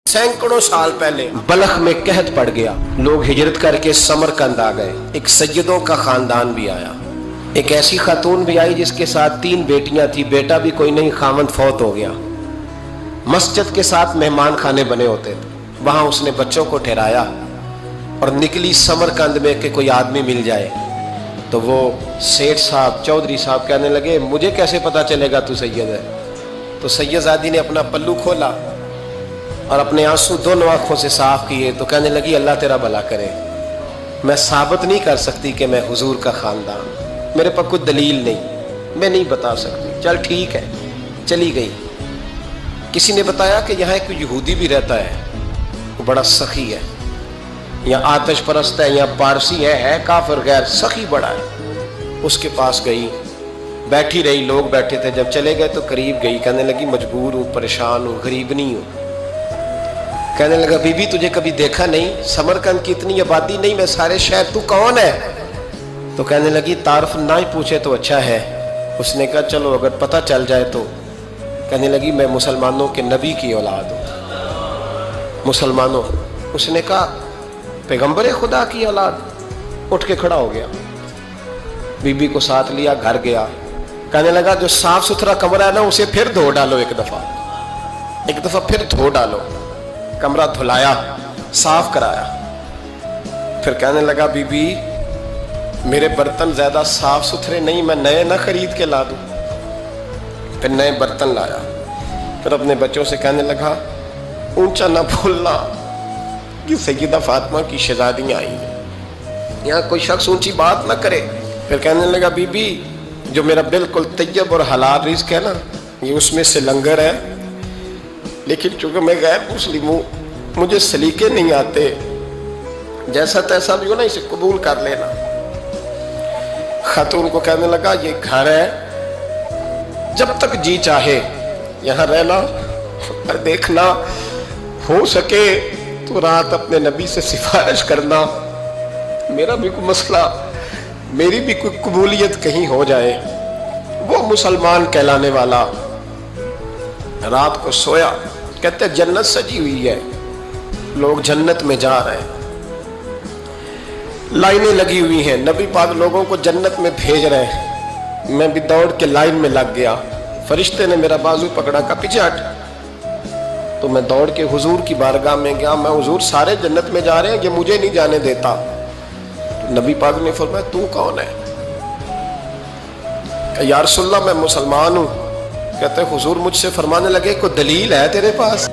سینکڑوں سال پہلے بلخ میں قحط پڑ گیا، لوگ ہجرت کر کے سمرقند آ گئے، ایک سیدوں کا خاندان بھی آیا، ایک ایسی خاتون بھی آئی جس کے ساتھ 3 بیٹیاں تھی، بیٹا بھی کوئی نہیں، خاوند فوت ہو گیا۔ مسجد کے ساتھ مہمان خانے بنے ہوتے تھے، وہاں اس نے بچوں کو ٹھہرایا اور نکلی سمرقند میں کہ کوئی آدمی مل جائے۔ تو وہ سیٹھ صاحب، چودھری صاحب کہنے لگے مجھے کیسے پتا چلے گا تو سید ہے؟ تو سید زادی نے اپنا پلو کھولا اور اپنے آنسو دونوں آنکھوں سے صاف کیے تو کہنے لگی اللہ تیرا بھلا کرے، میں ثابت نہیں کر سکتی کہ میں حضور کا خاندان، میرے پاس کوئی دلیل نہیں، میں نہیں بتا سکتی۔ چل ٹھیک ہے، چلی گئی۔ کسی نے بتایا کہ یہاں ایک یہودی بھی رہتا ہے، وہ بڑا سخی ہے، یا آتش پرست ہے یا پارسی ہے کافر غیر، سخی بڑا ہے۔ اس کے پاس گئی، بیٹھی رہی، لوگ بیٹھے تھے، جب چلے گئے تو قریب گئی، کہنے لگی مجبور ہوں، پریشان ہوں، غریب نہیں ہوں۔ کہنے لگا بی بی تجھے کبھی دیکھا نہیں، سمرقند کی اتنی آبادی نہیں، میں سارے شہر، تو کون ہے؟ تو کہنے لگی تعارف نہ ہی پوچھے تو اچھا ہے۔ اس نے کہا چلو اگر پتہ چل جائے تو۔ کہنے لگی میں مسلمانوں کے نبی کی اولاد ہوں۔ مسلمانوں؟ اس نے کہا پیغمبر خدا کی اولاد؟ اٹھ کے کھڑا ہو گیا، بی بی کو ساتھ لیا، گھر گیا۔ کہنے لگا جو صاف ستھرا کمرہ ہے نا اسے پھر دھو ڈالو، ایک دفعہ پھر دھو ڈالو۔ کمرہ دھلایا، صاف کرایا۔ پھر کہنے لگا بی بی میرے برتن زیادہ صاف ستھرے نہیں، میں نئے نہ خرید کے لا دوں۔ پھر نئے برتن لایا، پھر اپنے بچوں سے کہنے لگا اونچا نہ بھولنا کہ سیدہ فاطمہ کی شہزادیاں آئی ہیں، یہاں کوئی شخص اونچی بات نہ کرے۔ پھر کہنے لگا بی بی جو میرا بالکل طیب اور حلال رزق ہے نا، یہ اس میں سے لنگر ہے، لیکن چونکہ میں غیر مسلم ہوں، مجھے سلیقے نہیں آتے، جیسا تیسا بھی ہو نا اسے قبول کر لینا۔ خاتون کو کہنے لگا یہ گھر ہے، جب تک جی چاہے یہاں رہنا، اور دیکھنا ہو سکے تو رات اپنے نبی سے سفارش کرنا، میرا بھی کوئی مسئلہ، میری بھی کوئی قبولیت کہیں ہو جائے۔ وہ مسلمان کہلانے والا رات کو سویا، کہتے جنت سجی ہوئی ہے، لوگ جنت میں جا رہے ہیں، لائنیں لگی ہوئی ہیں، نبی پاک لوگوں کو جنت میں بھیج رہے ہیں۔ میں بھی دوڑ کے لائن میں لگ گیا، فرشتے نے میرا بازو پکڑا، کہا پیچھے ہٹ۔ تو میں دوڑ کے حضور کی بارگاہ میں گیا، میں حضور سارے جنت میں جا رہے ہیں، یہ مجھے نہیں جانے دیتا۔ نبی پاک نے فرمایا تو کون ہے؟ کہ یا رسول اللہ میں مسلمان ہوں۔ کہتے حضور مجھ سے فرمانے لگے کوئی دلیل ہے تیرے پاس؟